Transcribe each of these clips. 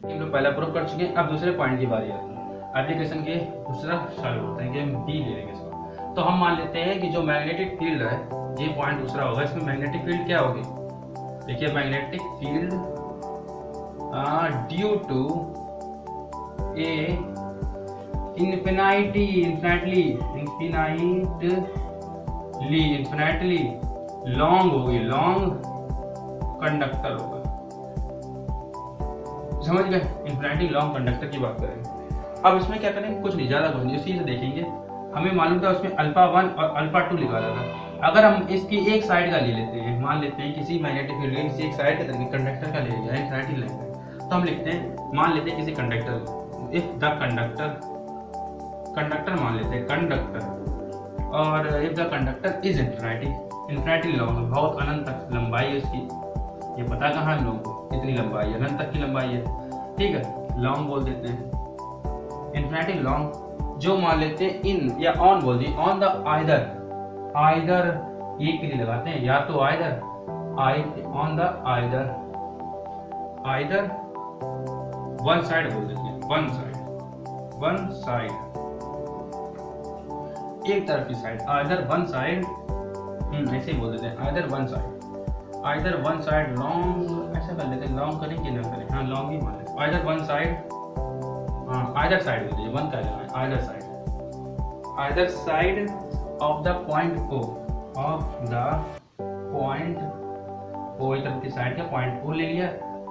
हम लोग पहला प्रूव कर चुके हैं। अब दूसरे पॉइंट की बारी आती है। एप्लीकेशन के दूसरा चालू होता है कि हम बी ले लेंगे इसको। तो हम मान लेते हैं कि जो मैग्नेटिक फील्ड है, ये पॉइंट दूसरा होगा, इसमें मैग्नेटिक फील्ड क्या होगी? देखिए magnetic field due to a infinitely long होगी, लॉन्ग कंडक्टर होगा। समझ गए? इन्फिनाइटली लॉन्ग कंडक्टर की बात करेंगे। अब इसमें क्या करेंगे? कुछ नहीं, ज्यादा कुछ नहीं, उसी से देखेंगे। हमें मालूम था उसमें अल्फा 1 और अल्फा 2 लिखा था। अगर हम इसकी एक साइड का ले लेते हैं, मान लेते हैं किसी मैग्नेटिक फील्ड के किसी एक साइड के तरफ कंडक्टर का ले लिया इन्फिनिटी लाइन का, तो हम लिखते हैं, मान लेते हैं किसी कंडक्टर, इफ द कंडक्टर मान लेते हैं कंडक्टर, और if the conductor is infinity long, बहुत अनंत तक लंबाई है उसकी, ये पता कहाँ हम लोगों को इतनी लंबाई है, अनंत तक की लंबाई है, ठीक है, लॉन्ग बोल देते हैं, इन्फिनिटी लॉन्ग। जो मान लेते हैं इन या ऑन बोल दिए, ऑन द आइदर एक के लिए लगाते हैं, या तो on the either one side बोल देते हैं, वन साइड एक तरफ की साइड, आइदर वन साइड, ऐसे ही बोल देते हैं, आइदर वन साइड लॉन्ग, ऐसा कर लेते हैं, लॉन्ग करें कि ना करें, हाँ लॉन्ग ही मान लेते, आइदर वन साइड, हाँ आइदर साइड बोल दीजिए, वन का लेना है, either side of the point O, इस तरफ की साइड का पॉइंट ओ ले लिया,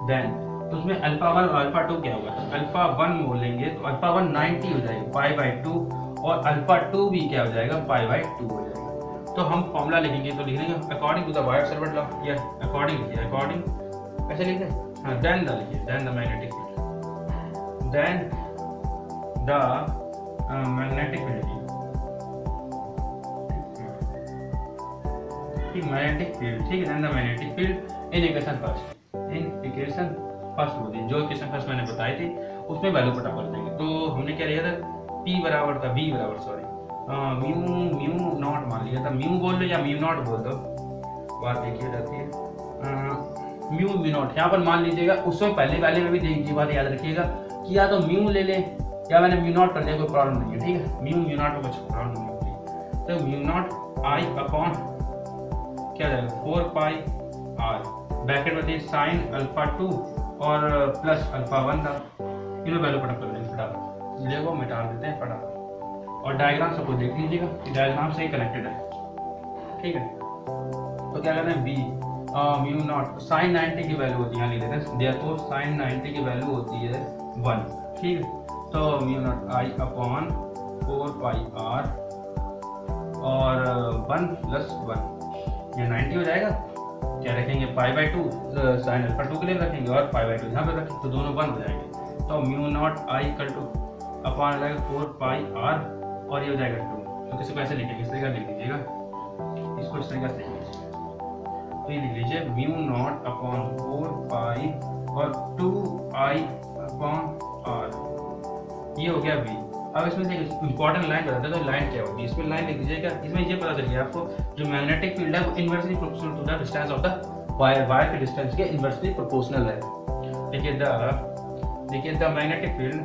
देन तो उसमें अल्फा 1 और अल्फा 2 क्या होगा? अल्फा 1 बोलेंगे तो अल्फा 1 90 हो जाएगा, π/2, और अल्फा 2 भी क्या हो जाएगा? π/2 हो जाएगा। तो हम फॉर्मूला लिखेंगे, तो लिखेंगे according to the Biot Savart law, या अकॉर्डिंग ऐसे लिखते हैं, हाँ then the magnetic field, then the magnetic field, magnetic field, ठीक है, then the magnetic field in equation first होती है, जो इक्वेशन फर्स्ट मैंने बताई थी उसमें वैल्यू पुट अप कर देंगे। तो हमने क्या लिया था? बी बराबर म्यू नॉट मान लिया था, म्यू बोल लो या म्यू नॉट बोल दो, बात देखिए जाती है, म्यू नॉट यहाँ पर मान लीजिएगा। उसमें पहले वाले में भी देखिए, बात याद रखिएगा कि या तो म्यू ले ले या मैंने म्यू नॉट कर दिया, कोई प्रॉब्लम नहीं है, ठीक है, म्यू नॉट में कुछ प्रॉब्लम नहीं होती। तो म्यू नॉट आई अपॉन क्या जाएगा? 4πr, ब्रैकेट में थी साइन अल्फा 2 और प्लस अल्फा 1 था, इन्हें वैल्यू पुट अप कर देंगे फटाफट, लेगो मिटा देते हैं फटाफट, और डायग्राम सबको देख लीजिएगा कि डायग्राम से ही कनेक्टेड है, ठीक है। तो क्या करते हैं? बी म्यू नॉट साइन 90 की वैल्यू होती है, यहाँ लिख देते हैं, देयरफॉर साइन 90 की वैल्यू होती है 1, ठीक है। तो mu not I upon 4πr और 1 + 1, ये 90 हो जाएगा। क्या रखेंगे? π/2 साइन अल्फा 2 के लिए रखेंगे और π/2 यहाँ पे रखेंगे, तो दोनों 1 हो जाएंगे। तो mu not I equal two upon हो जाएगा 4πr और ये हो जाएगा 2। तो किसी को ऐसे लिखेंगे, इस तरीके लिख लीजिएगा, इसको इस तरीके से लिख लीजिए, तो ये लिख लीजिए म्यू नॉट अपॉन 4π और 2i अपॉन r, ये हो गया v। अब इसमें से इंपॉर्टेंट लाइन बताते हैं, तो लाइन क्या होगी? इसमें लाइन लिख दीजिएगा, इसमें ये पता चलिए आपको जो मैग्नेटिक फील्ड है वो inversely proportional to the distance of the wire, wire के डिस्टेंस के इनवर्सली प्रोपोर्शनल है। देखिए the magnetic field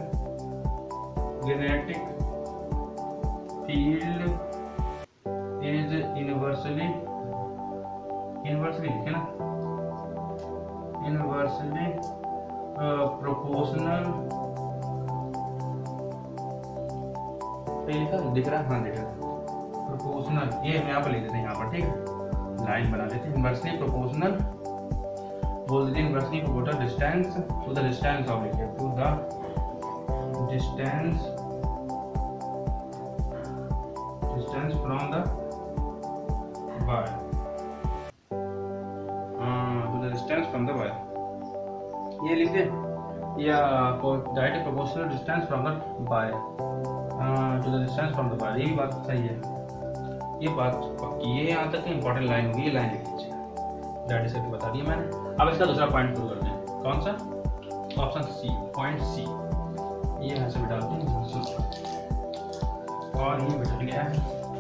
is inversely लिखे ना, इनवर्सली प्रोपोर्शनल, लिखा दिख रहा है, हाँ दिख रहा है, प्रोपोर्शनल, ये हम यहाँ पर लिख देते हैं, यहाँ पर, ठीक है, लाइन बना देते हैं, इनवर्सली प्रोपोर्शनल बोल देते हैं, inversely proportional distance to the distance of, लिखिए to the distance from the wire, to the distance from the wire, ये लिख दें, या direct proportional distance from the wire to the distance from the wire, ये भी बात सही है, ये बात पक्की, ये यहाँ तक इंपॉर्टेंट लाइन होगी, ये लाइन लिख लीजिए, दैट इज बता दिया मैंने। अब इसका दूसरा पॉइंट प्रूव करते हैं, कौन सा? ऑप्शन सी, पॉइंट सी, ये यहाँ से भी डालते हैं, और ये बैठ गया है,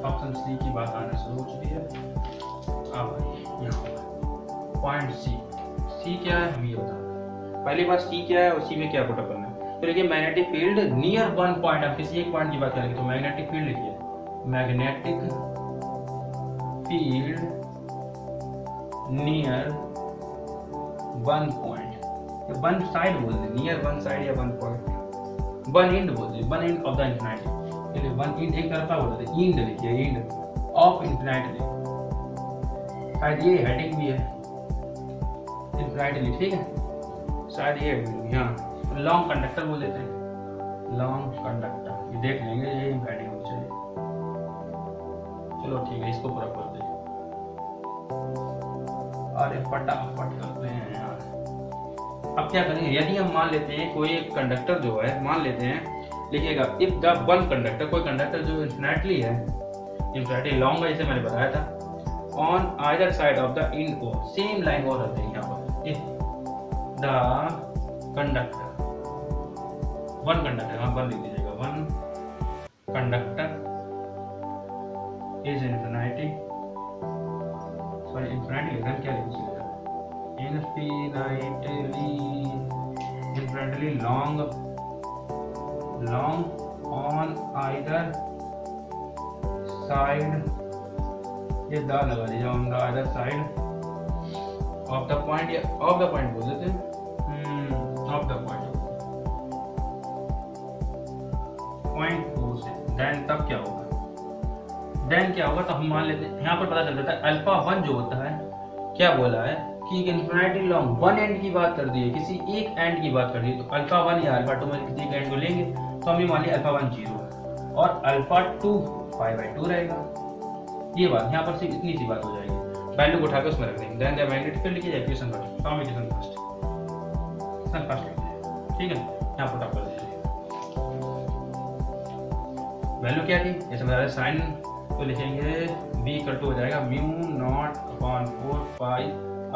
ऑप्शन सी की बात आने शुरू हो चुकी है। अब यहाँ पॉइंट सी क्या है हम ये बताएं, पहली बात सी क्या है और सी में क्या पुट अप करना है। तो देखिए magnetic field near one point, आप किसी एक पॉइंट की बात करेंगे तो मैग्नेटिक फील्ड लिखिए, magnetic field near one point, one side बोल दे, नियर वन साइड या वन पॉइंट, वन एंड बोल दे, one end of the infinity. चलिए वन एंड एक तरफा बोलते थे, एंड लिखिए, एंड ऑफ इंफिनिटी, शायद ये हेडिंग भी है इंफिनिटी, ठीक है, शायद ये यहाँ लॉन्ग कंडक्टर बोल देते हैं, लॉन्ग कंडक्टर, ये देख लेंगे ये इंफिनिटी होनी चाहिए। चलो ठीक है, इसको पूरा कर दे। अरे फटाफट करते हैं यार। अब क्या करेंगे, यदि हम मान लेते हैं कोई एक कंडक्टर जो है, मान लेते हैं लिखिएगा, इफ द वन कंडक्टर, कोई कंडक्टर जो इन्फिनिटली है, इन्फिनिटली लॉन्ग है जैसे मैंने बताया था, on either side of the end को, सेम लाइन और रहते हैं यहाँ पर, if the conductor, one conductor, हाँ वन लिख दीजिएगा, one conductor is infinity, sorry infinity लिखना क्या लिख दीजिएगा, infinitely long on either side, ये दा लगा दीजिए, on the other side of the point, या of the point बोल देते हैं, of the point O से, then तब क्या होगा, देन क्या होगा, तो हम मान लेते हैं यहाँ पर पता चल जाता है अल्फा वन जो होता है, क्या बोला है कि इन्फिनिटी लॉन्ग वन एंड की बात कर दी है, किसी एक एंड की बात कर दी है, तो अल्फा वन या अल्फा टू में किसी एक एंड को लेंगे तो हम ये मान लिया अल्फा वन 0 और अल्फा टू 5/2 रहेगा। ये बात यहाँ पर सिर्फ इतनी सी बात हो जाएगी, वैल्यू को उठाकर उसमें रख देंगे, देन द मैग्नेटिक फील्ड लिखिए, equation first, form equation first लिखते हैं, ठीक है, यहाँ पुट अप कर दीजिए। वैल्यू क्या थी, जैसे बताया साइन, तो लिखेंगे v इक्वल टू हो जाएगा mu not upon 4 pi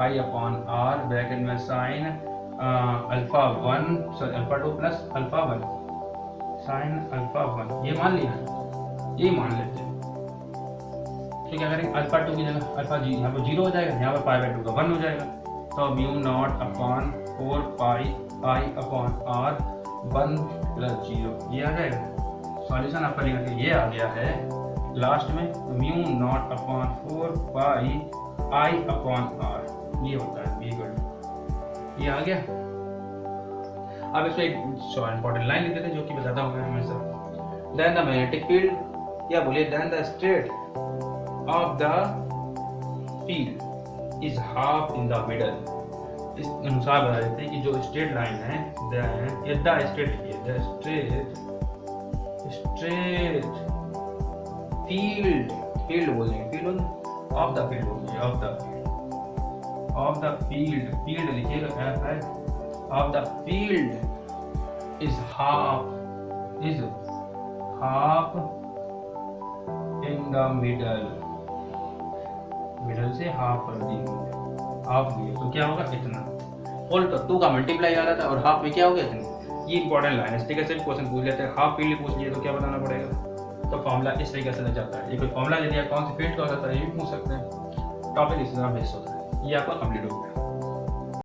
I upon r, bracket में sine alpha one, sorry alpha two plus alpha one, sine alpha one, ये मान लिया, ये मान लेते हैं। तो क्या करेंगे, अल्फा टू की जगह अल्फा जी यहाँ पर 0 हो जाएगा, यहाँ पर π/2 का 1 हो जाएगा, तो mu not upon 4 pi I upon R 1 + 0, ये आ जाएगा। सॉल्यूशन आपका निकल के ये आ गया है लास्ट में, mu not upon 4 pi I upon R, ये होता है बी इक्वल, ये आ गया। अब इसमें एक इंपॉर्टेंट लाइन लिख देते हैं जो कि बताता हूँ मैं हमेशा, देन द मैग्नेटिक फील्ड, या बोलिए then the state of the field is half in the middle. इस अनुसार बता देते हैं कि जो स्ट्रेट लाइन है, द स्ट्रेट फील्ड बोलेंगे, फील्ड ऑफ द फील्ड बोलेंगे, ऑफ द फील्ड, फील्ड लिखिएगा क्या है, of the field is half in the middle, middle से हाफ कर देंगे, हाफ दिए तो क्या होगा इतना, होल तो 2 का मल्टीप्लाई आ रहा था और हाफ में क्या हो गया इतना। ये इंपॉर्टेंट लाइन है, इस तरीके से क्वेश्चन पूछ लेते हैं, हाफ फील्ड पूछ लिए तो क्या बताना पड़ेगा, तो फॉर्मूला इस तरीके से लग जाता है। ये कोई फॉर्मूला दे दिया कौन सी फील्ड का होता है ये भी पूछ सकते हैं, टॉपिक इस तरह बेस्ड होता है। ये आपका कंप्लीट हो गया।